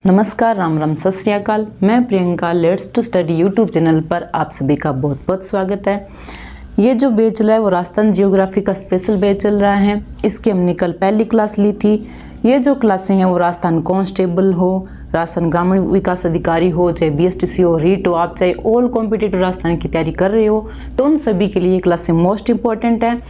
नमस्कार, राम राम, सत श्री अकाल। मैं Priyanka let's to study YouTube channel पर आप सभी का बहुत बहुत स्वागत है। ये जो बैच चल रहा है वो राजस्थान जियोग्राफी का स्पेशल बैच चल रहा है। इसकी हमने कल पहली क्लास ली थी। ये जो क्लासें हैं वो राजस्थान कांस्टेबल हो, राजस्थान ग्रामीण विकास अधिकारी हो, चाहे बीएसटीसी हो, रीट हो, आप चाहे ऑल कॉम्पिटिटिव राजस्थान की तैयारी कर रहे हो तो उन सभी के लिए ये क्लासें मोस्ट इंपॉर्टेंट है।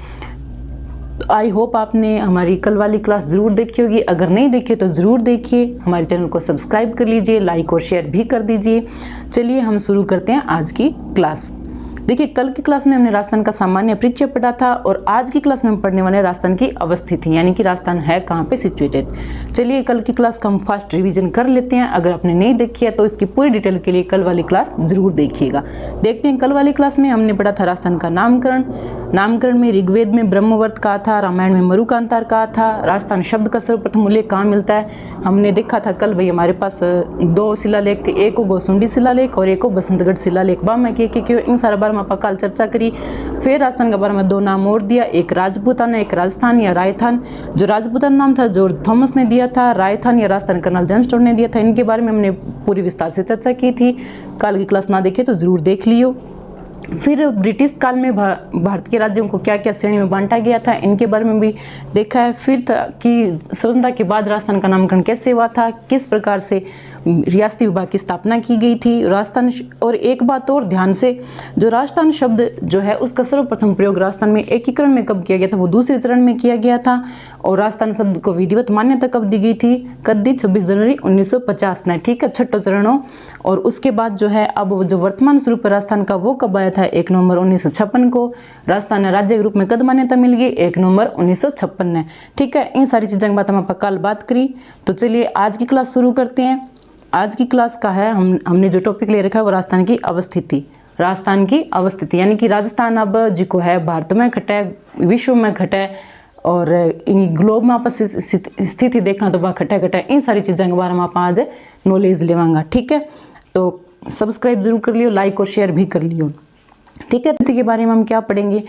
आई होप आपने हमारी कल वाली क्लास ज़रूर देखी होगी। अगर नहीं देखी तो ज़रूर देखिए। हमारे चैनल को सब्सक्राइब कर लीजिए, लाइक और शेयर भी कर दीजिए। चलिए हम शुरू करते हैं आज की क्लास। देखिए, कल की क्लास में हमने राजस्थान का सामान्य परिचय पढ़ा था और आज की क्लास में हम पढ़ने वाले राजस्थान की अवस्थिति, यानी कि राजस्थान है कहाँ पे सिचुएटेड। चलिए कल की क्लास का हम फास्ट रिवीजन कर लेते हैं। अगर आपने नहीं देखी है तो इसकी पूरी डिटेल के लिए कल वाली क्लास जरूर देखिएगा। देखते हैं, कल वाली क्लास में हमने पढ़ा था राजस्थान का नामकरण। नामकरण में ऋग्वेद में ब्रह्मवर्त कहा था, रामायण में मरुकांतार कहा था। राजस्थान शब्द का सर्वप्रथम उल्लेख कहाँ मिलता है हमने देखा था कल। भाई हमारे पास दो शिलालेख थे, एक को गोसुंडी शिलालेख और एक को बसंतगढ़ शिलालेख। बा मैं क्यों इन सारा बारे में आप कल चर्चा करी। फिर राजस्थान के बारे में दो नाम और दिया, एक राजपूताना, एक राजस्थान या रायथान। जो राजपूताना नाम था जॉर्ज थॉमस ने दिया था, रायथान या राजस्थान कर्नल जेम्स टोड ने दिया था। इनके बारे में हमने पूरी विस्तार से चर्चा की थी। कल की क्लास ना देखे तो जरूर देख लियो। फिर ब्रिटिश काल में भारत के राज्यों को क्या क्या श्रेणी में बांटा गया था, इनके बारे में भी देखा है। फिर कि स्वतंत्रता के बाद राजस्थान का नामकरण कैसे हुआ था, किस प्रकार से रियासती विभाग की स्थापना की गई थी राजस्थान। और एक बात और ध्यान से, जो राजस्थान शब्द जो है उसका सर्वप्रथम प्रयोग राजस्थान में एकीकरण में कब किया गया था, वो दूसरे चरण में किया गया था। और राजस्थान शब्द को विधिवत मान्यता कब दी गई थी, कब दी, 26 जनवरी 1950 ने। ठीक है, छठो चरण हो। और उसके बाद जो है अब जो वर्तमान स्वरूप राजस्थान का वो कब आया था, 1 नवंबर 1956 को। राजस्थान राज्य के रूप में कब मान्यता मिल गई, 1 नवंबर 1956 ने। ठीक है, इन सारी चीजों की बात हम कल बात करी। तो चलिए आज की क्लास शुरू करते हैं। आज की क्लास का है हमने जो टॉपिक ले रखा है वो राजस्थान की अवस्थिति। राजस्थान की अवस्थिति यानी कि राजस्थान अब जिको है भारत में खटा है, विश्व में खटा है और ग्लोब में आप स्थिति देखना तो वह खटा खटा है। इन सारी चीज़ों के बारे में आप आज नॉलेज लेवांगा। ठीक है, तो सब्सक्राइब जरूर कर लियो, लाइक और शेयर भी कर लियो। ठीक है, के बारे में हम क्या पढ़ेंगे।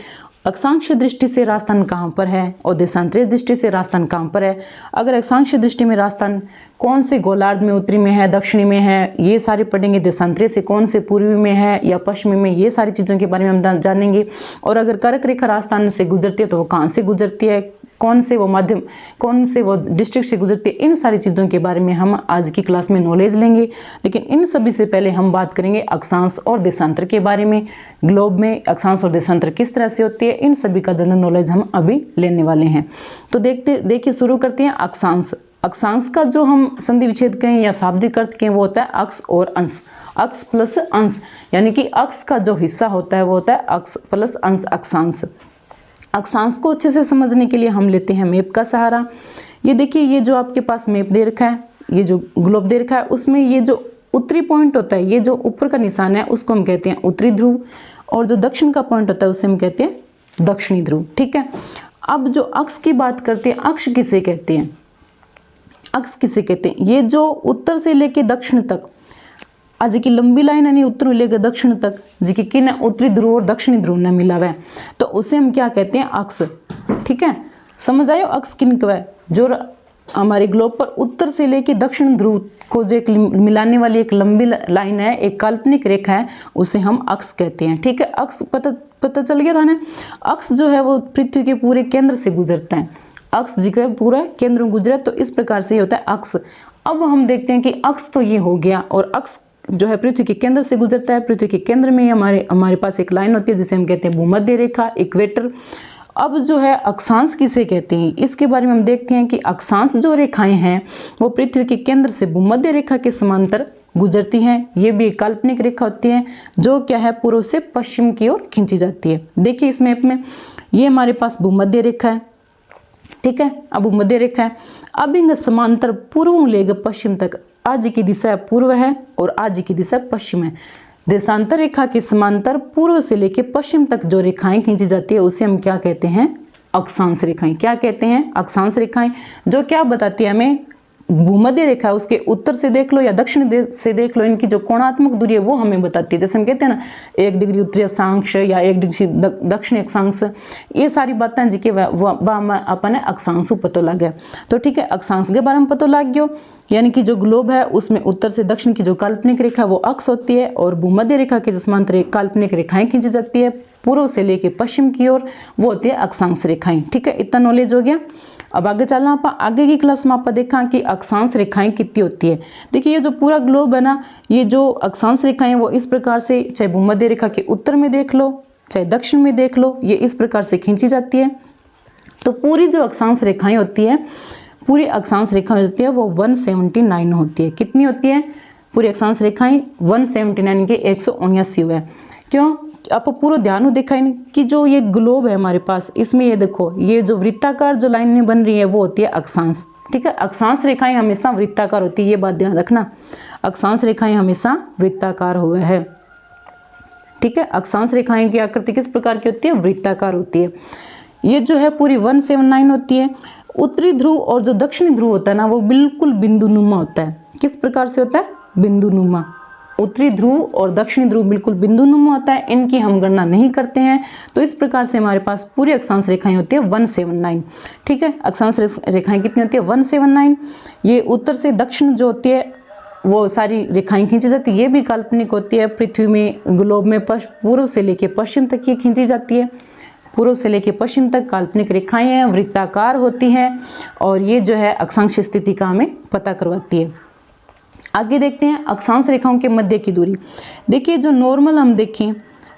अक्षांश दृष्टि से राजस्थान कहाँ पर है और देशांतरीय दृष्टि से राजस्थान कहाँ पर है। अगर अक्षांश दृष्टि में राजस्थान कौन से गोलार्ध में, उत्तरी में है, दक्षिणी में है, ये सारे पढ़ेंगे। देशांतरीय से कौन से पूर्वी में है या पश्चिमी में, ये सारी चीज़ों के बारे में हम जानेंगे। और अगर कर्क रेखा राजस्थान से गुजरती है तो वो कहाँ से गुजरती है, कौन से वो माध्यम, कौन से वो डिस्ट्रिक्ट से गुजरती है, इन सारी चीज़ों के बारे में हम आज की क्लास में नॉलेज लेंगे। लेकिन इन सभी से पहले हम बात करेंगे अक्षांश और देशांतर के बारे में। ग्लोब में अक्षांश और देशांतर किस तरह से होती है, इन सभी का जनरल नॉलेज हम अभी लेने वाले हैं। तो देखिए शुरू करते हैं। अक्षांश, अक्षांश का जो हम संधि विच्छेद कहें या शाब्दिक अर्थ कहें वो होता है अक्ष और अंश। अक्ष प्लस अंश, यानी कि अक्ष का जो हिस्सा होता है वो होता है अक्ष प्लस अंश, अक्षांश। अक्षांश को अच्छे से समझने के लिए हम लेते हैं मैप का सहारा। ये देखिए, ये जो आपके पास मैप दे रखा है, ये जो ग्लोब दे रखा है, उसमें ये जो उत्तरी पॉइंट होता है, ये जो ऊपर का निशान है उसको हम कहते हैं उत्तरी ध्रुव, और जो दक्षिण का पॉइंट होता है उसे हम कहते हैं दक्षिणी ध्रुव। ठीक है, अब जो अक्ष की बात करते हैं, अक्ष किसे कहते हैं, अक्ष किसे कहते हैं, ये जो उत्तर से लेके दक्षिण तक आज की लंबी लाइन यानी उत्तर लेकर दक्षिण तक जी की न उत्तरी ध्रुव और दक्षिणी ध्रुव ने मिला हुआ है, तो उसे हम क्या कहते हैं, अक्ष। ठीक है, समझ आयो अक्ष किन का है, जो हमारे ग्लोब पर उत्तर से लेकर दक्षिण ध्रुव को जो एक मिलाने वाली एक लंबी लाइन है, एक काल्पनिक रेखा है, उसे हम अक्ष कहते हैं। ठीक है, अक्ष पता चल गया था ना। अक्ष जो है वो पृथ्वी के पूरे केंद्र से गुजरता है, अक्ष जी का पूरा केंद्र गुजरा, तो इस प्रकार से होता है अक्ष। अब हम देखते हैं कि अक्ष तो ये हो गया, और अक्ष जो है पृथ्वी के केंद्र से गुजरता है। पृथ्वी के केंद्र में हमारे पास एक लाइन होती है जिसे हम कहते हैं भूमध्य रेखा, इक्वेटर। अब जो है अक्षांश किसे कहते हैं, इसके बारे में हम देखते हैं कि अक्षांश जो रेखाएं हैं वो पृथ्वी के केंद्र से भूमध्य रेखा के समांतर गुजरती हैं। ये भी एक काल्पनिक रेखा होती है जो क्या है पूर्व से पश्चिम की ओर खींची जाती है। देखिए इस मैप में ये हमारे पास भूमध्य रेखा है। ठीक है, अब भूमध्य रेखा है, अब इनका समांतर पूर्व लेकर पश्चिम तक, आज की दिशा पूर्व है और आज की दिशा पश्चिम है। देशांतर रेखा के समांतर पूर्व से लेकर पश्चिम तक जो रेखाएं खींची जाती है उसे हम क्या कहते हैं, अक्षांश रेखाएं। क्या कहते हैं, अक्षांश रेखाएं, जो क्या बताती है हमें भूमध्य रेखा है उसके उत्तर से देख लो या दक्षिण से देख लो, इनकी जो कोणात्मक दूरी है वो हमें बताती है। जैसे हम कहते हैं ना 1 डिग्री उत्तरी अक्षांश या 1 डिग्री दक्षिणी अक्षांश, ये सारी बातें जी के अपने अक्षांश पतो लगे। तो ठीक है, अक्षांश के बारे में पतो लग गयो, यानी कि जो ग्लोब है उसमें उत्तर से दक्षिण की जो काल्पनिक रेखा वो अक्ष होती है और भूमध्य रेखा के समांतर काल्पनिक रेखाएं खींची जाती है पूर्व से लेके पश्चिम की ओर, वो होती है अक्षांश रेखाएं। ठीक है, इतना नॉलेज हो गया। अब आगे चलना, आप आगे की क्लास में आप देखा कि अक्षांश रेखाएं कितनी होती है। देखिए ये जो पूरा ग्लोब है ना, ये जो अक्षांश रेखाएं वो इस प्रकार से, चाहे भूमध्य रेखा के उत्तर में देख लो चाहे दक्षिण में देख लो, ये इस प्रकार से खींची जाती है। तो पूरी जो अक्षांश रेखाएं होती है, पूरी अक्षांश रेखाएं होती है वो 179 होती है। कितनी होती है पूरी अक्षांश रेखाएं? 179 के 179 है। क्यों? आप पूरा ध्यान देखा है कि जो ये ग्लोब है हमारे पास, इसमें ये देखो ये जो वृत्ताकार जो लाइनें बन रही है वो होती है अक्षांश। ठीक है, अक्षांश रेखाएं हमेशा वृत्ताकार होती है, ये बात ध्यान रखना, अक्षांश रेखाएं हमेशा वृत्ताकार हुए है। ठीक है, अक्षांश रेखाएं की आकृति किस प्रकार की होती है? वृत्ताकार होती है। ये जो है पूरी 179 होती है। उत्तरी ध्रुव और जो दक्षिणी ध्रुव होता है ना, वो बिल्कुल बिंदुनुमा होता है। किस प्रकार से होता है? बिंदुनुमा। उत्तरी ध्रुव और दक्षिणी ध्रुव बिल्कुल बिंदुनुमा होता है, इनकी हम गणना नहीं करते हैं। तो इस प्रकार से हमारे पास पूरी अक्षांश रेखाएं होती है 179। ठीक है, अक्षांश रेखाएं कितनी होती है? 179। ये उत्तर से दक्षिण जो होती है वो सारी रेखाएं खींची जाती है, ये भी काल्पनिक होती है। पृथ्वी में ग्लोब में पूर्व से लेकर पश्चिम तक ये खींची जाती है, पूर्व से लेकर पश्चिम तक काल्पनिक रेखाएं हैं, वृत्ताकार होती हैं और ये जो है अक्षांश स्थिति का हमें पता करवाती है। आगे देखते हैं अक्षांश रेखाओं के मध्य की दूरी। देखिए जो नॉर्मल हम देखें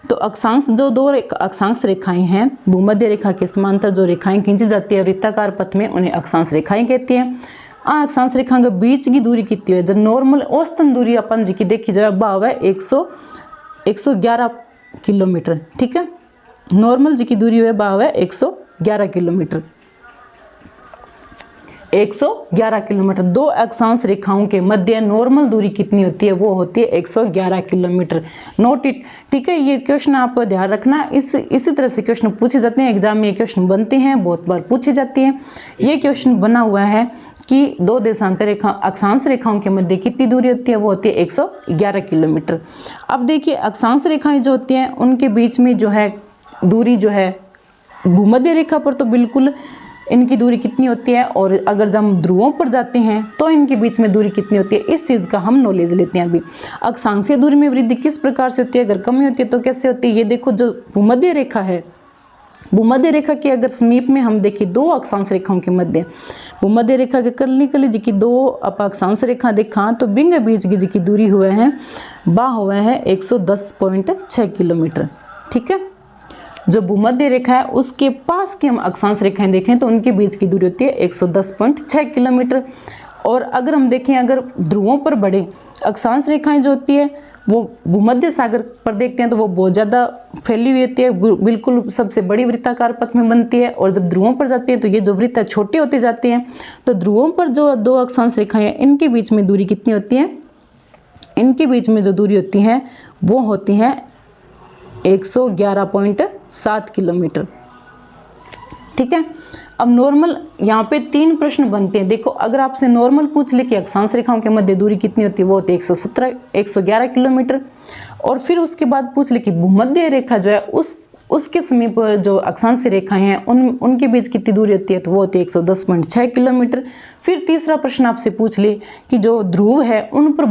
तो अक्षांश जो दो अक्षांश रेखाएं हैं, भूमध्य रेखा के समांतर जो रेखाएं खींची जाती है वृत्ताकार पथ में, उन्हें अक्षांश रेखाएं कहती हैं। अक्षांश रेखा के बीच की दूरी कितनी है? जो नॉर्मल औसतन दूरी अपन जी की देखी जाए भाव है 111 किलोमीटर। ठीक है, नॉर्मल जी की दूरी है भाव है 111 किलोमीटर। 111 किलोमीटर। दो अक्षांश रेखाओं के मध्य नॉर्मल दूरी कितनी होती है? वो होती है 111 किलोमीटर। Note it. ठीक है, ये क्वेश्चन आप ध्यान रखना, इसी तरह से क्वेश्चन पूछे जाते हैं, एग्जाम में ये क्वेश्चन बनते हैं, बहुत बार पूछे जाते हैं। ये क्वेश्चन बना हुआ है कि दो देशांतर रेखा अक्षांश रेखाओं के मध्य कितनी दूरी होती है? वो होती है 111 किलोमीटर। अब देखिए अक्षांश रेखाएं जो होती हैं उनके बीच में जो है दूरी जो है भूमध्य रेखा पर तो बिल्कुल इनकी दूरी कितनी होती है, और अगर जब हम ध्रुवों पर जाते हैं तो इनके बीच में दूरी कितनी होती है, इस चीज का हम नॉलेज लेते हैं। अभी अक्षांशीय दूरी में वृद्धि किस प्रकार से होती है, अगर कमी होती है तो कैसे होती है? ये देखो जो भूमध्य रेखा है, भूमध्य रेखा के अगर समीप में हम देखें दो अक्षांश रेखाओं के मध्य, भूमध्य रेखा के कली जी की दो अक्षांश रेखा देखा तो बिंग बीच की जी की दूरी हुए हैं हुआ है 110.6 किलोमीटर। ठीक है, जो भूमध्य रेखा है उसके पास की हम अक्षांश रेखाएं देखें तो उनके बीच की दूरी होती है 110.6 किलोमीटर। और अगर हम देखें अगर ध्रुवों पर बड़े अक्षांश रेखाएं जो होती है वो भूमध्य सागर पर देखते हैं तो वो बहुत ज़्यादा फैली हुई होती है, बिल्कुल सबसे बड़ी वृत्ताकार पथ में बनती है। और जब ध्रुवों पर जाती है तो ये जो वृत्त छोटे होते जाते हैं। तो ध्रुवों पर जो दो अक्षांश रेखाएं हैं इनके बीच में दूरी कितनी होती है? इनके बीच में जो दूरी होती है वो होती है 111.7 किलोमीटर। ठीक है, अब नॉर्मल यहाँ पे 3 प्रश्न बनते हैं। देखो अगर आपसे नॉर्मल पूछ ले कि अक्षांश रेखाओं के मध्य दूरी कितनी होती है, वो होती है 111 किलोमीटर। और फिर उसके बाद पूछ ले कि भूमध्य रेखा जो है उसके समीप जो अक्षांश रेखाएं हैं उनके बीच कितनी दूरी होती है, तो वो होती है 110.6 किलोमीटर। फिर तीसरा प्रश्न आपसे पूछ ले कि जो ध्रुव है उन पर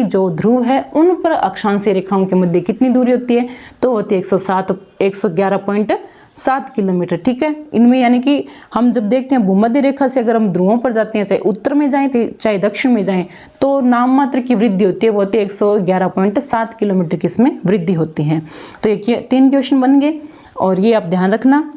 जो ध्रुव है उन पर अक्षांशीय रेखाओं के मध्य कितनी दूरी होती है, तो होती है 111.7 किलोमीटर। ठीक है, इनमें यानी कि हम जब देखते हैं भूमध्य रेखा से अगर हम ध्रुवों पर जाते हैं, चाहे उत्तर में जाएं चाहे दक्षिण में जाएं, तो नाम मात्र की वृद्धि होती है, वो होती है 111.7 किलोमीटर की इसमें वृद्धि होती है। तो ये 3 क्वेश्चन बन गए और ये आप ध्यान रखना।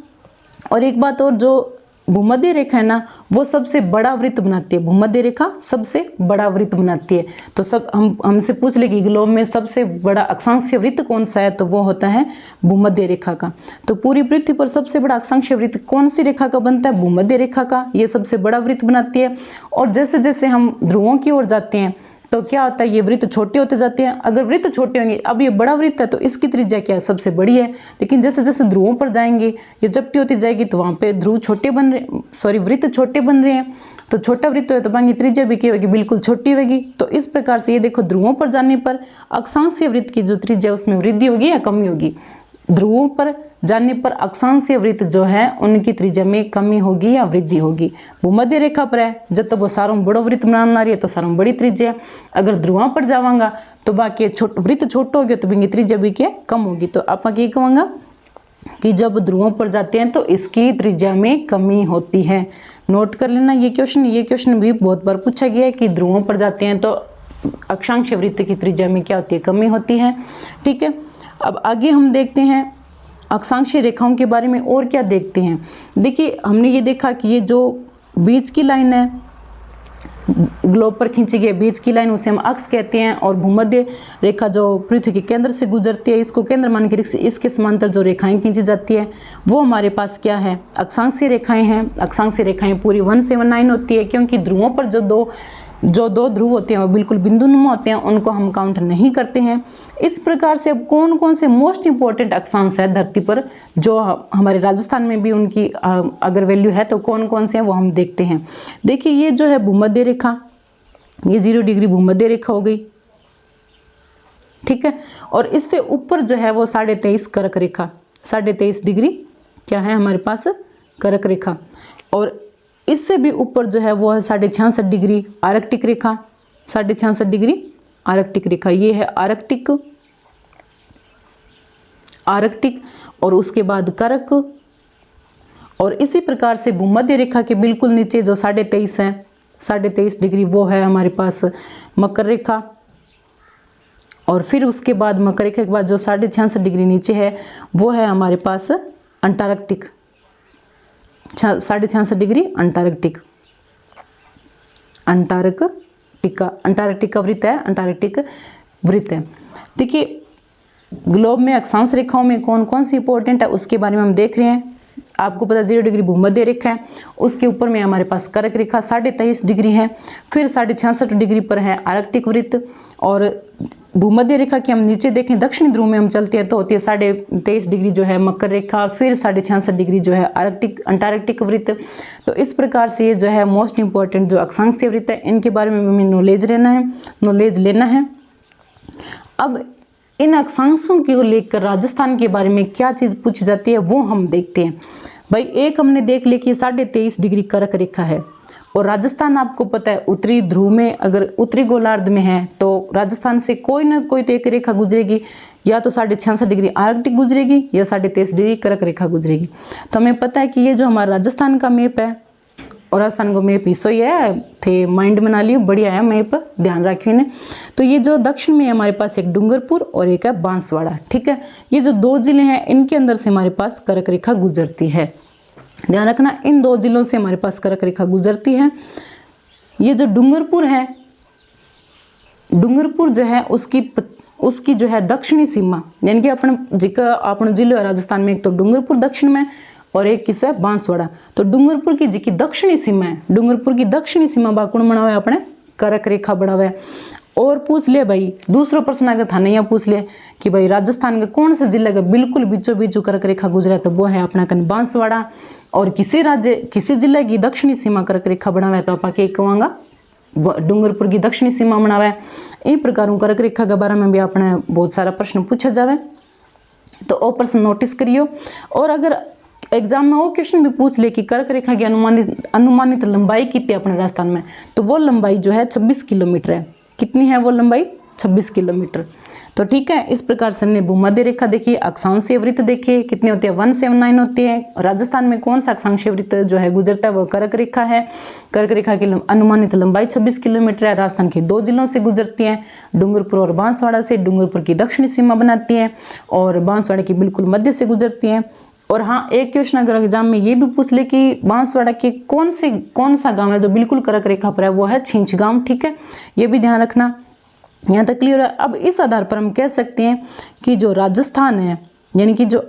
और एक बात और, जो भूमध्य रेखा है ना वो सबसे बड़ा वृत्त बनाती है, भूमध्य रेखा सबसे बड़ा वृत्त बनाती है। तो सब हमसे पूछ ले कि ग्लोब में सबसे बड़ा अक्षांशीय वृत्त कौन सा है, तो वो होता है भूमध्य रेखा का। तो पूरी पृथ्वी पर सबसे बड़ा अक्षांशीय वृत्त कौन सी रेखा का बनता है? भूमध्य रेखा का। ये सबसे बड़ा वृत्त बनाती है। और जैसे जैसे हम ध्रुवों की ओर जाते हैं तो क्या होता है, ये वृत्त छोटे होते जाते हैं। अगर वृत्त छोटे होंगे, अब ये बड़ा वृत्त है तो इसकी त्रिज्या क्या है, सबसे बड़ी है। लेकिन जैसे जैसे ध्रुवों पर जाएंगे, ये चपटी होती जाएगी तो वहां पे ध्रुव छोटे बन रहे, सॉरी वृत्त छोटे बन रहे हैं, तो छोटा वृत्त है तो बाकी त्रिज्या भी क्या होगी, बिल्कुल छोटी होगी। तो इस प्रकार से ये देखो, ध्रुवों पर जाने पर अक्षांशीय वृत्त की जो त्रिज्या उसमें वृद्धि होगी या कमी होगी। ध्रुवों पर जाने पर अक्षांशीय वृत्त जो है उनकी त्रिज्या में कमी होगी या वृद्धि होगी। भूमध्य रेखा पर है, जब तक वो सारों बड़ो वृत्त बनाना रही है तो सारों बड़ी त्रिज्या है। अगर ध्रुवों पर जावांगा तो बाकी वृत्त छोटो हो गया तो बिंगी त्रिज्या भी क्या कम होगी। तो आप क्या कहूँगा कि जब ध्रुवों पर जाते हैं तो इसकी त्रिज्या में कमी होती है। नोट कर लेना ये क्वेश्चन भी बहुत बार पूछा गया है कि ध्रुवों पर जाते हैं तो अक्षांशीय वृत्त की त्रिज्या में क्या होती है, कमी होती है। ठीक है, अब आगे हम देखते हैं अक्षांशीय रेखाओं के बारे में और क्या देखते हैं। देखिए, हमने ये देखा कि ये जो बीच की लाइन है, ग्लोब पर खींची गई बीच की लाइन, उसे हम अक्ष कहते हैं। और भूमध्य रेखा जो पृथ्वी के केंद्र से गुजरती है, इसको केंद्र मान के इसके समांतर जो रेखाएं खींची जाती है वो हमारे पास क्या है, अक्षांशीय रेखाएं हैं। अक्षांशीय रेखाएं पूरी 179 होती है, क्योंकि ध्रुवों पर जो दो ध्रुव होते हैं वो बिल्कुल बिंदुनुमा होते हैं, उनको हम काउंट नहीं करते हैं। इस प्रकार से अब कौन कौन से मोस्ट इंपॉर्टेंट अक्षांश है धरती पर, जो हमारे राजस्थान में भी उनकी अगर वैल्यू है तो कौन कौन से हैं वो हम देखते हैं। देखिए, ये जो है भूमध्य रेखा, ये 0 डिग्री भूमध्य रेखा हो गई। ठीक है, और इससे ऊपर जो है वो 23.5 कर्क रेखा, 23.5 डिग्री क्या है हमारे पास, कर्क रेखा। और इससे भी ऊपर जो है वो है 66.5 डिग्री आर्कटिक रेखा, 66.5 डिग्री आर्कटिक रेखा। ये है आर्कटिक, और उसके बाद कर्क। और इसी प्रकार से भूमध्य रेखा के बिल्कुल नीचे जो 23.5 है, 23.5 डिग्री, वो है हमारे पास मकर रेखा। और फिर उसके बाद मकर रेखा के बाद जो 66.5 डिग्री नीचे है वो है हमारे पास अंटार्कटिक, 66.5 डिग्री अंटार्कटिक, अंटार्कटिक का वृत्त है, अंटार्कटिक वृत्त है। देखिए, ग्लोब में अक्षांश रेखाओं में कौन कौन सी इंपॉर्टेंट है उसके बारे में हम देख रहे हैं। आपको पता 0 डिग्री भूमध्य रेखा है, उसके ऊपर में हमारे पास कर्क रेखा 23.5 डिग्री है, फिर 66.5 डिग्री पर है आर्कटिक वृत्त। और भूमध्य रेखा के हम नीचे देखें, दक्षिणी ध्रुव में हम चलते हैं तो होती है 23.5 डिग्री जो है मकर रेखा, फिर 66.5 डिग्री जो है अंटार्कटिक वृत्त। तो इस प्रकार से ये जो है मोस्ट इंपॉर्टेंट जो अक्षांशीय वृत्त है, इनके बारे में हमें नॉलेज लेना है। अब इन अक्षांशों को लेकर राजस्थान के बारे में क्या चीज पूछी जाती है वो हम देखते हैं। भाई, एक हमने देख लिया कि 23.5 डिग्री कर्क रेखा है, और राजस्थान आपको पता है उत्तरी ध्रुव में, अगर उत्तरी गोलार्ध में है तो राजस्थान से कोई ना कोई तो एक रेखा गुजरेगी, या तो 66.5 डिग्री आर्कटिक गुजरेगी या 23.5 डिग्री कर्क रेखा गुजरेगी। तो हमें पता है कि ये जो हमारा राजस्थान का मैप है, और राजस्थान को मैप हिस्सों ही है थे, माइंड बना लियो, बढ़िया है मैप, ध्यान रखिए ने। तो ये जो दक्षिण में हमारे पास एक डूंगरपुर और एक है बांसवाड़ा। ठीक है, ये जो 2 जिले हैं इनके अंदर से हमारे पास कर्क रेखा गुजरती है, ध्यान रखना, इन 2 जिलों से हमारे पास कर्क रेखा गुजरती है। ये जो डूंगरपुर है, डूंगरपुर जो है उसकी जो है दक्षिणी सीमा, यानी कि अपन जिले है राजस्थान में, एक तो डूंगरपुर दक्षिण में और एक किस है बांसवाड़ा। तो डूंगरपुर की जी की दक्षिणी सीमा है, डूंगरपुर की दक्षिणी सीमा बाकुण बना हुआ है अपने कर्क रेखा बना हुआ है। और पूछ ले भाई, दूसरा प्रश्न अगर थाने यहाँ पूछ ले कि भाई राजस्थान का कौन सा जिला का बिल्कुल बीचों बीच कर्क रेखा गुजरा, तो वो है अपना कन बांसवाड़ा। और किसी जिले की दक्षिणी सीमा कर्क रेखा बना हुआ है तो आप क्या कहूँगा, डूंगरपुर की दक्षिणी सीमा बना हुआ है। इन प्रकार कर्क रेखा के बारे में भी अपने बहुत सारा प्रश्न पूछा जावे, तो वो प्रश्न नोटिस करियो। और अगर एग्जाम में वो क्वेश्चन भी पूछ ले कि कर्क रेखा की अनुमानित लंबाई कितनी है अपने राजस्थान में, तो वो लंबाई जो है 26 किलोमीटर है। कितनी है वो लंबाई, 26 किलोमीटर। तो ठीक है, इस प्रकार से हमने भूमध्य रेखा देखी, अक्षांशीय वृत्त देखे कितने होते हैं, 179 होते हैं। राजस्थान में कौन सा अक्षांशीय वृत्त जो है गुजरता है वो कर्क रेखा है। कर्क रेखा की अनुमानित लंबाई 26 किलोमीटर है। राजस्थान के 2 जिलों से गुजरती है, डूंगरपुर और बांसवाड़ा से। डूंगरपुर की दक्षिणी सीमा बनाती है और बांसवाड़ा की बिल्कुल मध्य से गुजरती है। और हाँ, एक क्वेश्चन अगर एग्जाम में ये भी पूछ ले कि बांसवाड़ा के कौन सा गांव है जो बिल्कुल कर्क रेखा पर है, वो है छिंच गांव। ठीक है, ये भी ध्यान रखना, यहाँ तक क्लियर है। अब इस आधार पर हम कह सकते हैं कि जो राजस्थान है, यानी कि जो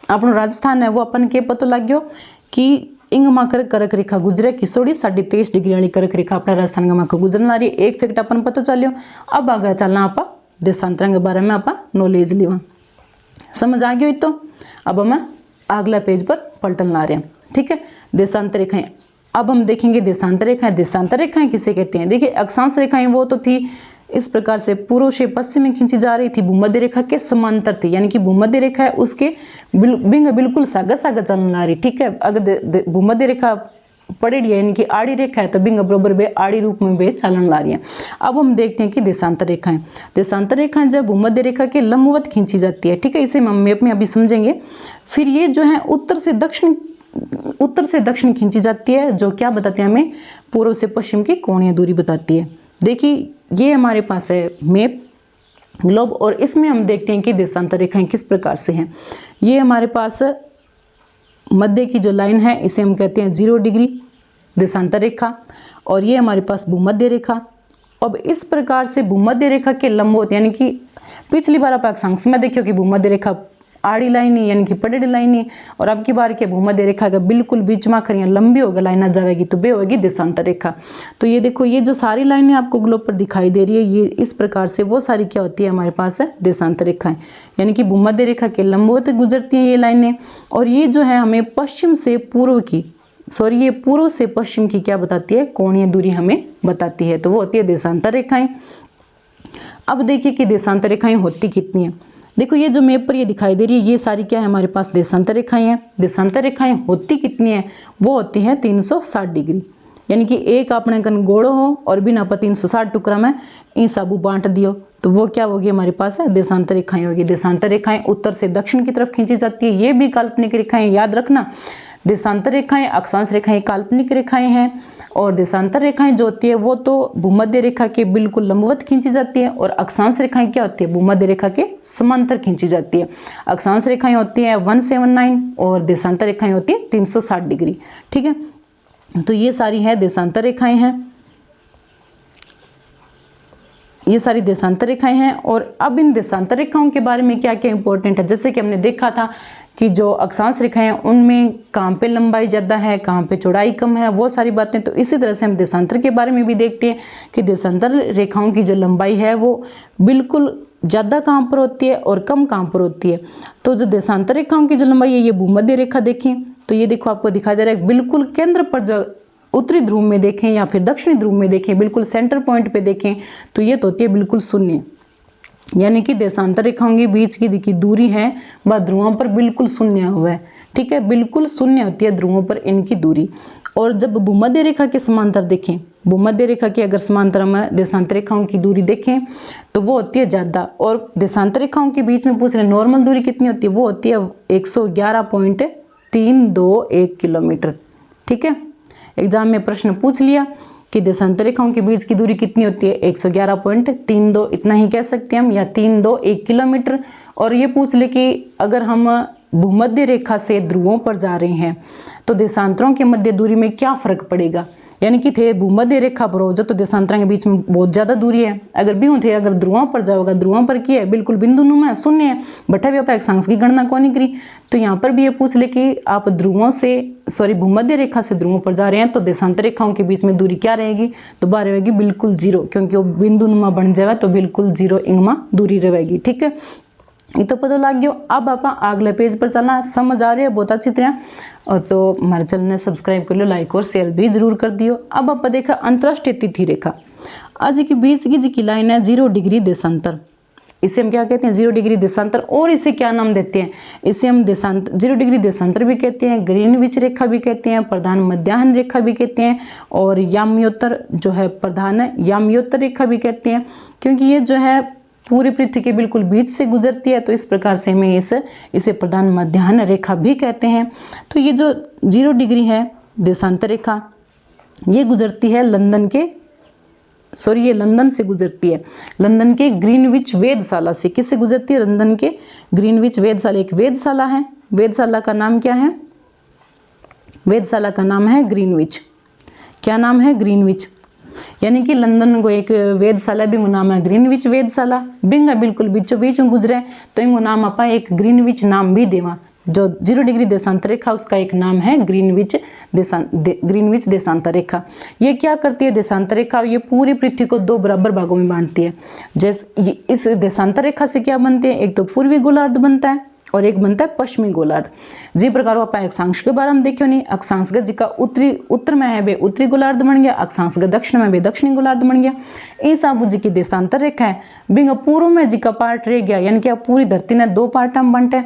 अपना राजस्थान है वो अपन के पता लग गयो कि इंगमा कर्क रेखा गुजरे किसोड़ी 23.5 डिग्री वाली कर्क रेखा अपना राजस्थान गमा को गुजरना रही। एक फैक्ट अपन पता चलियो। अब आगे चलना आप देशांतर के बारे में आप नॉलेज लिवा। समझ आ गई? तो अब हम अगला पेज पर पलटन ला रहे हैं। ठीक है, देशांतर रेखाएं। अब हम देखेंगे देशांतर रेखाएं। देशांतर रेखाएं किसे कहते हैं? देखिए, अक्षांश रेखाएं वो तो थी इस प्रकार से पूर्व से पश्चिम में खींची जा रही थी, भूमध्य रेखा के समांतर थी, यानी कि भूमध्य रेखा है उसके बिल्कुल सागा सागा चलन ला रही। ठीक है, अगर भूमध्य रेखा पड़ेगी यानी कि आड़ी रेखा है तो बिंग बराबर बे आड़ी रूप में बे चालन ला रही है। अब हम देखते हैं कि देशांतर रेखाएं। देशांतर रेखाएं जब भूमध्य रेखा के लंबवत खींची जाती है, ठीक है, इसे हम मैप में अभी समझेंगे। फिर ये जो है उत्तर से दक्षिण खींची जाती है, जो क्या बताती है हमें? पूर्व से पश्चिम की कोणीय दूरी बताती है। देखिए, ये हमारे पास है मैप ग्लोब, और इसमें हम देखते हैं कि देशांतर रेखाएं किस प्रकार से हैं। ये हमारे पास मध्य की जो लाइन है इसे हम कहते हैं 0 डिग्री देशांतर रेखा, और ये हमारे पास भूमध्य रेखा। अब इस प्रकार से भूमध्य रेखा के लंबवत, यानी कि पिछली बार आप अक्षांश में देखियो कि भूमध्य रेखा आड़ी लाइन है यानी कि पड़ेड़ी लाइन है, और अब की बार के भूमध्य रेखा का बिल्कुल बीच में खरियां लंबी होगी लाइन जाएगी तो बे होगी देशांतर रेखा। तो ये देखो, ये जो सारी लाइनें आपको ग्लोब पर दिखाई दे रही है, ये इस प्रकार से वो सारी क्या होती है हमारे पास है देशांतर रेखाएं, यानी कि भूमध्य रेखा के लंबवत गुजरती है ये लाइनें। और ये जो है हमें पूर्व से पश्चिम की क्या बताती है? कोणीय दूरी हमें बताती है, तो वो होती है देशांतर रेखाएं। अब देखिए कि देशांतर रेखाएं होती कितनी है। देखो, ये जो मैप पर ये दिखाई दे रही है ये सारी क्या है हमारे पास देशांतर रेखाएं हैं। देशांतर रेखाएं होती कितनी है? वो होती है 360 डिग्री, यानी कि एक अपने कन गोड़ो हो और बिना 360 टुकड़ा में इन सबू बांट दियो तो वो क्या होगी हमारे पास है देशांतर रेखाएं होगी। देशांतर रेखाएं उत्तर से दक्षिण की तरफ खींची जाती है। ये भी काल्पनिक रेखाएं, याद रखना। देशांतर रेखाएं, अक्षांश रेखाएं काल्पनिक रेखाएं हैं, और देशांतर रेखाएं जो होती है वो तो भूमध्य रेखा के बिल्कुल लंबवत खींची जाती है, और अक्षांश रेखाएं क्या होती है? भूमध्य रेखा के समांतर खींची जाती है। अक्षांश रेखाएं होती है 179 और देशांतर रेखाएं होती है 360 डिग्री। ठीक है, तो ये सारी है देशांतर रेखाएं हैं, ये सारी देशांतर रेखाएं हैं। और अब इन देशांतर रेखाओं के बारे में क्या क्या इंपॉर्टेंट है, जैसे कि हमने देखा था कि जो अक्षांश रेखाएं हैं उनमें कहाँ पे लंबाई ज़्यादा है, कहाँ पे चौड़ाई कम है, वो सारी बातें। तो इसी तरह से हम देशांतर के बारे में भी देखते हैं कि देशांतर रेखाओं की जो लंबाई है वो बिल्कुल ज़्यादा कहाँ पर होती है और कम कहाँ पर होती है। तो जो देशांतर रेखाओं की जो लंबाई है, ये भूमध्य रेखा देखें तो ये देखो आपको दिखाई दे रहा है बिल्कुल केंद्र पर, जो उत्तरी ध्रुव में देखें या फिर दक्षिणी ध्रुव में देखें, बिल्कुल सेंटर पॉइंट पे देखें तो ये तो होती है बिल्कुल शून्य, यानी कि देशांतर रेखाओं के बीच की दूरी है वह ध्रुवों पर बिल्कुल शून्य हुआ है। ठीक है, बिल्कुल शून्य होती है ध्रुवों पर इनकी दूरी। और जब भूमध्य रेखा के समांतर देखें, भूमध्य रेखा के अगर समांतर में देशांतर रेखाओं की दूरी देखें तो वो होती है ज़्यादा, और देशांतर रेखाओं के बीच में पूछ रहे नॉर्मल दूरी कितनी होती है? वो होती है 111.321 किलोमीटर। ठीक है, एग्जाम में प्रश्न पूछ लिया कि देशांतर रेखाओं के बीच की दूरी कितनी होती है? 111.32, इतना ही कह सकते हैं हम, या 321 किलोमीटर। और ये पूछ ले कि अगर हम भूमध्य रेखा से ध्रुवों पर जा रहे हैं तो देशांतरों के मध्य दूरी में क्या फर्क पड़ेगा, यानी कि थे भूमध्य रेखा पर हो जो तो देशांतरों के बीच में बहुत ज्यादा दूरी है, अगर भी थे अगर ध्रुवों पर जाओगा, ध्रुवों पर क्या है बिल्कुल बिंदु नुमा है, शून्य है, बटा भी आप अक्षांश की गणना कौन नहीं करी। तो यहाँ पर भी ये पूछ ले कि आप भूमध्य रेखा से ध्रुवों पर जा रहे हैं तो देशांतर रेखाओं के बीच में दूरी क्या रहेगी? तो बार रहेगी बिल्कुल 0, क्योंकि वो बिंदु नुमा बन जाएगा तो बिल्कुल 0 इंगमा दूरी रहेगी। ठीक है, ये तो पता लग गया। अब आप अगले पेज पर चलना, समझ आ रही है बहुत अच्छी तरह, और तो हमारे चैनल ने सब्सक्राइब कर लो, लाइक और शेयर भी जरूर कर दियो। अब आप देखा अंतरराष्ट्रीय तिथि रेखा, आज की बीच की जी लाइन है 0 डिग्री देशांतर, इसे हम क्या कहते हैं? 0 डिग्री देशांतर। और इसे क्या नाम देते हैं? इसे हम 0 डिग्री देशांतर भी कहते हैं, ग्रीनविच रेखा भी कहते हैं, प्रधान मध्याह्न रेखा भी कहते हैं, और याम्योत्तर जो है प्रधान याम्योत्तर रेखा भी कहते हैं, क्योंकि ये जो है पूरी पृथ्वी के बिल्कुल बीच से गुजरती है, तो इस प्रकार से हमें इसे प्रधान मध्याह्न रेखा भी कहते हैं। तो ये जो 0 डिग्री है देशांतर रेखा, ये गुजरती है ये लंदन से गुजरती है, लंदन के ग्रीनविच वेधशाला से। किससे गुजरती है? लंदन के ग्रीनविच वेधशाला, एक वेधशाला है, वेधशाला का नाम क्या है? वेधशाला का नाम है ग्रीनविच। क्या नाम है? ग्रीनविच, यानी कि लंदन को एक वेधशाला भी नाम है ग्रीनविच वेधशाला, बिंगा बिल्कुल बीचों बीच में गुजरे तो इनको नाम आपा एक ग्रीनविच नाम भी देवा, जो 0 डिग्री देशांतर रेखा उसका एक नाम है ग्रीनविच देशांतर रेखा। ये क्या करती है देशांतर रेखा, ये पूरी पृथ्वी को 2 बराबर भागों में बांटती है। जैसे इस देशांतर रेखा से क्या बनते हैं, एक तो पूर्वी गोलार्ध बनता है और एक बनता है पश्चिमी गोलार्ध। जी प्रकार आप अक्षांश के बारे में देखियो नहीं, अक्षांश का जिका उत्तर में है वे उत्तरी गोलार्ध बन गया, अक्षांश का दक्षिण में वे दक्षिणी गोलार्ध बन गया। ऐसा जी की देशांतर रेखा है बिंगा पूर्व में जिका पार्ट रह गया, यानी कि पूरी धरती ने 2 पार्ट में बांटे,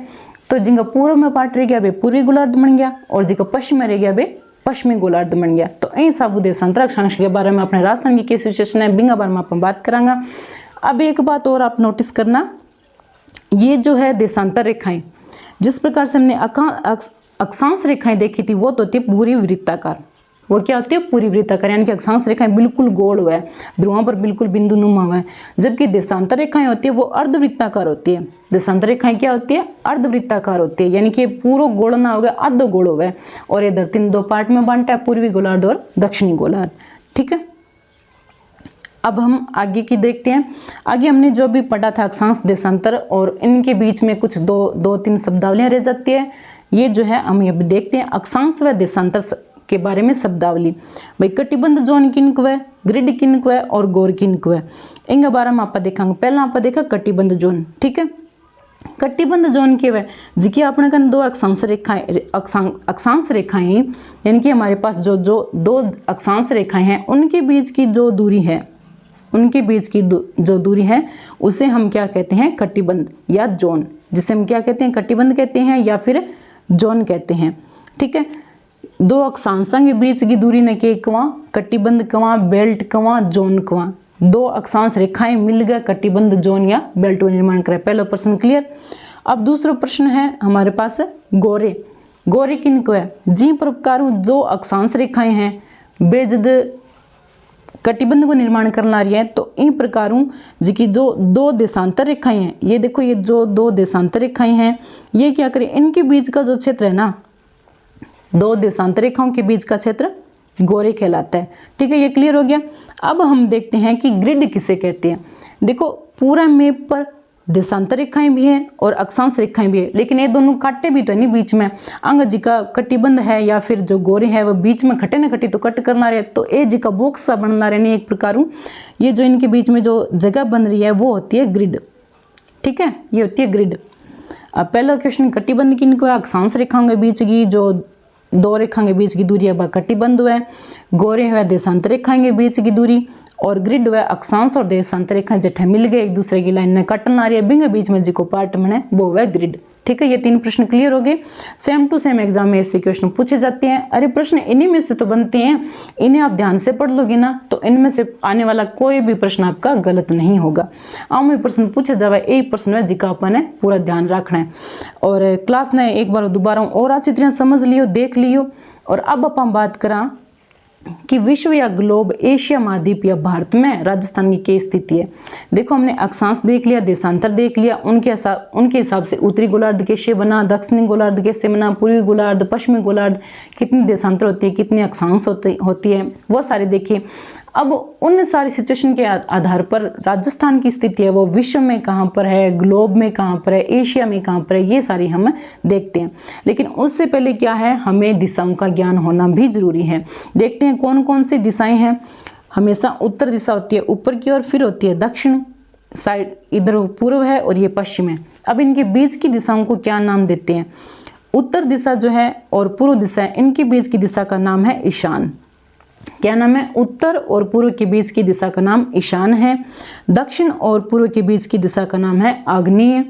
तो जिनका पूर्व में पार्ट रह गया वे पूर्वी गोलार्ध बन गया और जिका पश्चिम में रह गया वे पश्चिमी गोलार्ध बन गया। तो ऐसा देशांतर अक्षांश के बारे में अपने राजस्थान की कैसी सिचुएशन है बिंगा बारे में अपन बात करांगा। अब एक बात और आप नोटिस करना, ये जो है देशांतर रेखाएं जिस प्रकार से हमने अक्षांश रेखाएं देखी थी वो तो होती है पूरी वृत्ताकार। वो क्या होती है, पूरी वृत्ताकार, यानी कि अक्षांश रेखाएं बिल्कुल गोल हुआ है, ध्रुवों पर बिल्कुल बिंदु नुमा हुआ है, जबकि देशांतर रेखाएं होती है वो अर्धवृत्ताकार होती है। देशांतर रेखाएं क्या होती है, अर्धवृत्ताकार होती है, यानी कि पूरा गोल ना हो गया, आधो गोल हुआ है और ये धरती ने 2 पार्ट में बांटा है, पूर्वी गोलार्ध और दक्षिणी गोलार्ध। ठीक है, अब हम आगे की देखते हैं। आगे हमने जो भी पढ़ा था अक्षांश देशांतर और इनके बीच में कुछ 2-3 शब्दावलियां रह जाती है, ये जो है हम अभी देखते हैं अक्षांश व देशांतर के बारे में शब्दावली। भाई कटिबंध जोन किनको है, ग्रिड किनको है और गोर किनको है, इनके बारे में आप देखेंगे। पहला आप देखा कटिबंध जोन। ठीक है, कटिबंध जोन के वे जिकी अपने कन 2 अक्षांश रेखाएं यानी कि हमारे पास जो 2 अक्षांश रेखाएं हैं उनके बीच की जो दूरी है, उनके बीच की जो दूरी है उसे हम क्या कहते हैं, कटिबंध या जोन, जिसे हम क्या कहते हैं, कटिबंध कहते हैं या फिर जोन कहते हैं। ठीक है, 2 अक्षांशों के बीच की दूरी न के कवा कटिबंध कवा बेल्ट कवा जोन कवा, 2 अक्षांश रेखाएं मिल गए कटिबंध जोन या बेल्ट का निर्माण करे। पहला प्रश्न क्लियर। अब दूसरा प्रश्न है हमारे पास गोरे। गोरे किनको है, जी प्रकार 2 अक्षांश रेखाएं हैं वे जद कटिबंध को निर्माण करना रही है, तो इन प्रकारों जिकी जो 2 देशांतर रेखाएं हैं, ये देखो ये जो 2 देशांतर रेखाएं हैं ये क्या करें, इनके बीच का जो क्षेत्र है ना, 2 देशांतर रेखाओं के बीच का क्षेत्र गोरे कहलाता है। ठीक है, ये क्लियर हो गया। अब हम देखते हैं कि ग्रिड किसे कहते हैं। देखो पूरा मैप पर देशांतर रेखाएं भी हैं और अक्षांश रेखाएं भी है, लेकिन ये दोनों काटे भी तो नहीं बीच में। अंग जी का कटिबंध है या फिर जो गोरे है वो बीच में खटे न खटी तो कट करना रहे, तो ए जी का बॉक्स सा बनना रहे नहीं एक प्रकार। ये जो इनके बीच में जो जगह बन रही है वो होती है ग्रिड। ठीक है, ये होती है ग्रिड। अब पहला क्वेश्चन कटिबंध किनको है, अक्षांश रेखाओं के बीच की जो 2 रेखाओं के बीच की दूरी है वह कटिबंध है, गोरे है देशांतर रेखाओं के बीच की दूरी, और ग्रिड व अक्षांश और देशांतर रेखाएं जठे मिल गए एक दूसरे की लाइन में कटन आ रही है बिंगे बीच में जिको पार्ट बने वो है ग्रिड। ठीक है, ये 3 प्रश्न क्लियर हो गए। सेम टू सेम एग्जाम में ऐसे क्वेश्चन पूछे जाते हैं। अरे प्रश्न इन्हीं में से तो बनते हैं, इन्हें आप ध्यान से पढ़ लोगे ना तो इनमें से आने वाला कोई भी प्रश्न आपका गलत नहीं होगा। आम में प्रश्न पूछे जावे एक प्रश्न है जिका अपन ने पूरा ध्यान रखना है, और क्लास ने एक बार दोबारा और अच्छी तरह समझ लियो, देख लियो। और अब अपन बात करा कि विश्व या ग्लोब एशिया महाद्वीप या भारत में राजस्थान की क्या स्थिति है। देखो हमने अक्षांश देख लिया, देशांतर देख लिया, उनके हिसाब से उत्तरी गोलार्ध कैसे बना, दक्षिणी गोलार्ध कैसे बना, पूर्वी गोलार्ध, पश्चिमी गोलार्ध, कितनी देशांतर होती है, कितनी अक्षांश होती है, वो सारे देखिए। अब उन सारी सिचुएशन के आधार पर राजस्थान की स्थिति है वो विश्व में कहाँ पर है, ग्लोब में कहाँ पर है, एशिया में कहाँ पर है, ये सारी हम देखते हैं। लेकिन उससे पहले क्या है, हमें दिशाओं का ज्ञान होना भी जरूरी है। देखते हैं कौन कौन सी दिशाएं हैं। हमेशा उत्तर दिशा होती है ऊपर की ओर, फिर होती है दक्षिण साइड, इधर पूर्व है और ये पश्चिम है। अब इनके बीच की दिशाओं को क्या नाम देते हैं। उत्तर दिशा जो है और पूर्व दिशा है, इनके बीच की दिशा का नाम है ईशान। क्या नाम है, उत्तर और पूर्व के बीच की दिशा का नाम ईशान है। दक्षिण और पूर्व के बीच की दिशा का नाम है आग्नेय,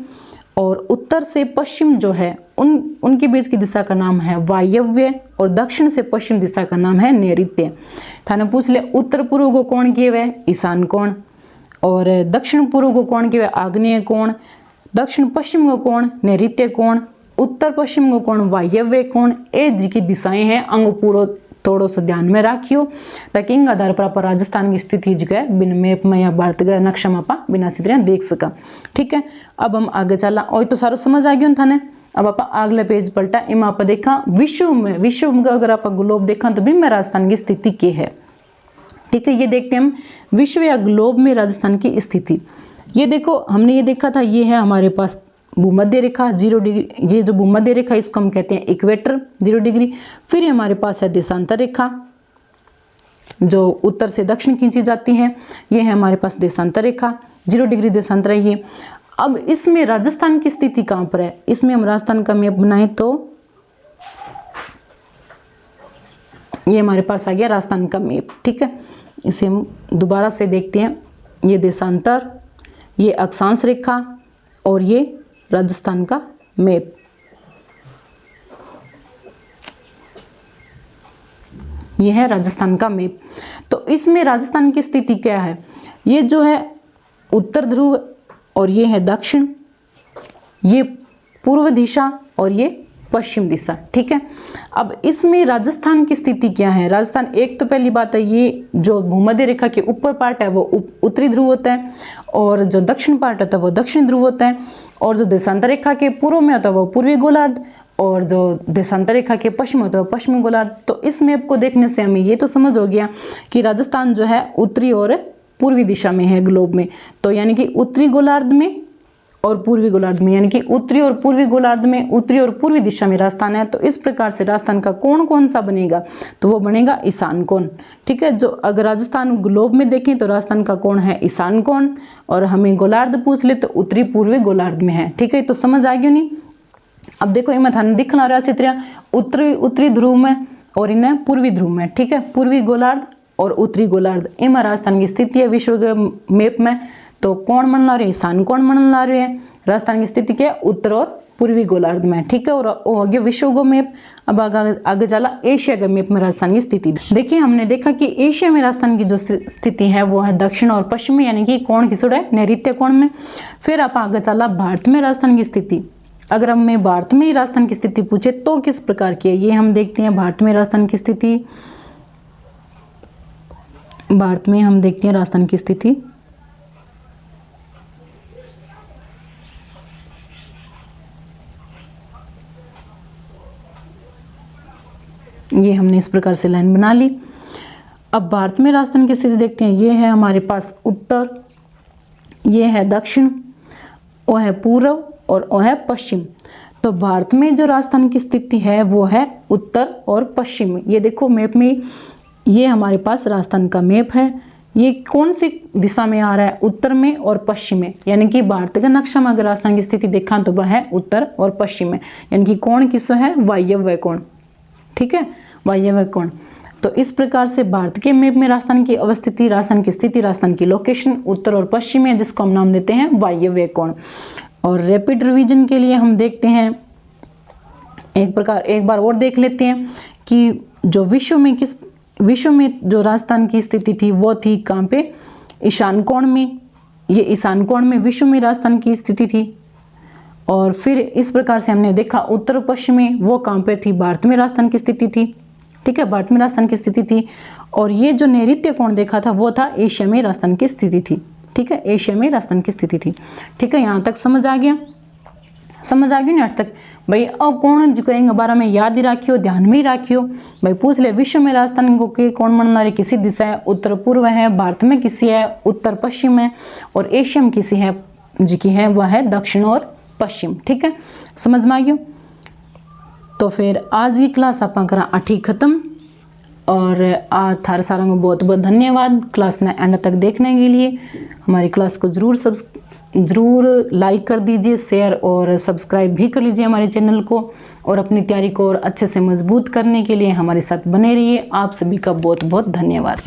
और उत्तर से पश्चिम जो है उनके बीच की दिशा का नाम है वायव्य, और दक्षिण से पश्चिम दिशा का नाम है नैऋत्य। थाने पूछ ले उत्तर पूर्व को कौन किए हुए, ईशान कोण, और दक्षिण पूर्व को कौन किए हुए, आग्नेय कोण, दक्षिण पश्चिम को कौन, नैऋत्य कोण, उत्तर पश्चिम को कौन, वायव्य कोण। ये जी की दिशाएं हैं, अंग पूर्व थोड़ा सा ध्यान में रखियो ताकि इन आधार पर आप राजस्थान की स्थिति जो है बिन मैप में या भारत का नक्शा में आप बिना चित्र देख सका। ठीक है, अब हम आगे चला, और तो सारा समझ आ गया थाने। अब आप अगले पेज पलटा, इम आप देखा विश्व में अगर आप ग्लोब देखा तो भी में राजस्थान की स्थिति क्या है। ठीक है, ये देखते हैं हम विश्व या ग्लोब में राजस्थान की स्थिति। ये देखो हमने ये देखा था, ये है हमारे पास भूमध्य रेखा 0 डिग्री, ये जो भूमध्य रेखा इसको हम कहते हैं इक्वेटर 0 डिग्री। फिर ये हमारे पास है देशांतर रेखा जो उत्तर से दक्षिण खींची जाती है, ये है हमारे पास देशांतर रेखा 0 डिग्री देशांतर है ये। अब इसमें राजस्थान की स्थिति कहां पर है, इसमें हम राजस्थान का मैप बनाए तो ये हमारे पास आ गया राजस्थान का मैप। ठीक है, इसे हम दोबारा से देखते हैं। ये देशांतर, ये अक्षांश रेखा और ये राजस्थान का मैप। ये है राजस्थान का मैप। तो इसमें राजस्थान की स्थिति क्या है, ये जो है उत्तर ध्रुव और ये है दक्षिण, ये पूर्व दिशा और ये पश्चिम दिशा। ठीक है, अब इसमें राजस्थान की स्थिति क्या है, राजस्थान एक तो पहली बात है ये जो भूमध्य रेखा के ऊपर पार्ट है वो उत्तरी ध्रुव होता है और जो दक्षिण पार्ट होता है वो दक्षिण ध्रुव होता है, और जो देशांतर रेखा के पूर्व में होता है वो पूर्वी गोलार्ध और जो देशांतर रेखा के पश्चिम होता है वो पश्चिमी गोलार्ध। तो इस मैप को देखने से हमें ये तो समझ हो गया कि राजस्थान जो है उत्तरी और पूर्वी दिशा में है ग्लोब में, तो यानी कि उत्तरी गोलार्ध में और पूर्वी गोलार्ध में, यानी कि उत्तरी और पूर्वी गोलार्ध में उत्तरी और पूर्वी दिशा में राजस्थान है। तो इस प्रकार से राजस्थान का कोण कौन सा बनेगा, तो वो बनेगा ईशान कोण। ठीक है, जो अगर राजस्थान ग्लोब में देखें तो राजस्थान का कोण है ईशान कोण, और हमें गोलार्ध पूछ ले तो उत्तरी पूर्वी गोलार्ध में है। ठीक है, तो समझ आ गई नहीं। अब देखो ये थाने दिखना रहा चित्र उत्तरी ध्रुव में और इन्हें पूर्वी ध्रुव में। ठीक है, पूर्वी गोलार्ध और उत्तरी गोलार्ध इनमें राजस्थान की स्थिति है विश्व के मैप में। तो कौन मन ला रहे, ईशान कौन मन ला रहे हैं, राजस्थान की स्थिति क्या है उत्तर और पूर्वी गोलार्ध में। ठीक है, और हो गया विश्व का मैप। अब आगे चला एशिया के मैप में राजस्थान की स्थिति। देखिए हमने देखा कि एशिया में राजस्थान की जो स्थिति है वो है दक्षिण और पश्चिम में, यानी कि कोण किस है नैऋत्य कोण में। फिर आप आगे चला भारत में राजस्थान की स्थिति। अगर हमें भारत में ही राजस्थान की स्थिति पूछे तो किस प्रकार की है, ये हम देखते हैं। भारत में राजस्थान की स्थिति, भारत में हम देखते हैं राजस्थान की स्थिति। ये हमने इस प्रकार से लाइन बना ली। अब भारत में राजस्थान की स्थिति देखते हैं। ये है हमारे पास उत्तर, ये है दक्षिण, वो है पूर्व और वो है पश्चिम। तो भारत में जो राजस्थान की स्थिति है वो है उत्तर और पश्चिम। ये देखो मैप में, ये हमारे पास राजस्थान का मैप है। ये कौन सी दिशा में आ रहा है, उत्तर में और पश्चिम में, यानी कि भारत का नक्शा में अगर राजस्थान की स्थिति देखा तो वह है उत्तर और पश्चिम में, यानी कि कोण किस है वायव्य कोण। ठीक है, वायव्य कोण। तो इस प्रकार से भारत के मैप में राजस्थान की अवस्थिति, राजस्थान की स्थिति, राजस्थान की लोकेशन उत्तर और पश्चिम में, जिसको हम नाम देते हैं वायव्य कोण। और रैपिड रिवीजन के लिए हम देखते हैं एक बार और देख लेते हैं कि जो विश्व में जो राजस्थान की स्थिति थी वो थी कहाँ पे, ईशान कोण में। ये ईशान कोण में विश्व में राजस्थान की स्थिति थी। और फिर इस प्रकार से हमने देखा उत्तर पश्चिम में वो कहाँ पे थी, भारत में राजस्थान की स्थिति थी। ठीक है, भारत में राजस्थान की स्थिति थी। और ये जो नैऋत्य कोण देखा था वो था एशिया में राजस्थान की स्थिति थी। ठीक है, एशिया में राजस्थान की स्थिति थी। ठीक है, यहाँ तक समझ आ गया, समझ आ गई ना तक भाई। अब कोण जो कहेंगे बारे में याद ही रखियो, ध्यान में ही रखियो भाई। पूछ ले विश्व में राजस्थान को के कोण मनना रहे किसी दिशा है, उत्तर पूर्व है, भारत में किसी है उत्तर पश्चिम है, और एशिया में किसी है जी की है वह है दक्षिण और पश्चिम। ठीक है, समझ में आ गया। तो फिर आज की क्लास आप करा अठी खत्म। और थारे सारा को बहुत बहुत धन्यवाद क्लास ने एंड तक देखने के लिए। हमारी क्लास को जरूर लाइक कर दीजिए, शेयर और सब्सक्राइब भी कर लीजिए हमारे चैनल को। और अपनी तैयारी को और अच्छे से मजबूत करने के लिए हमारे साथ बने रहिए। आप सभी का बहुत बहुत धन्यवाद।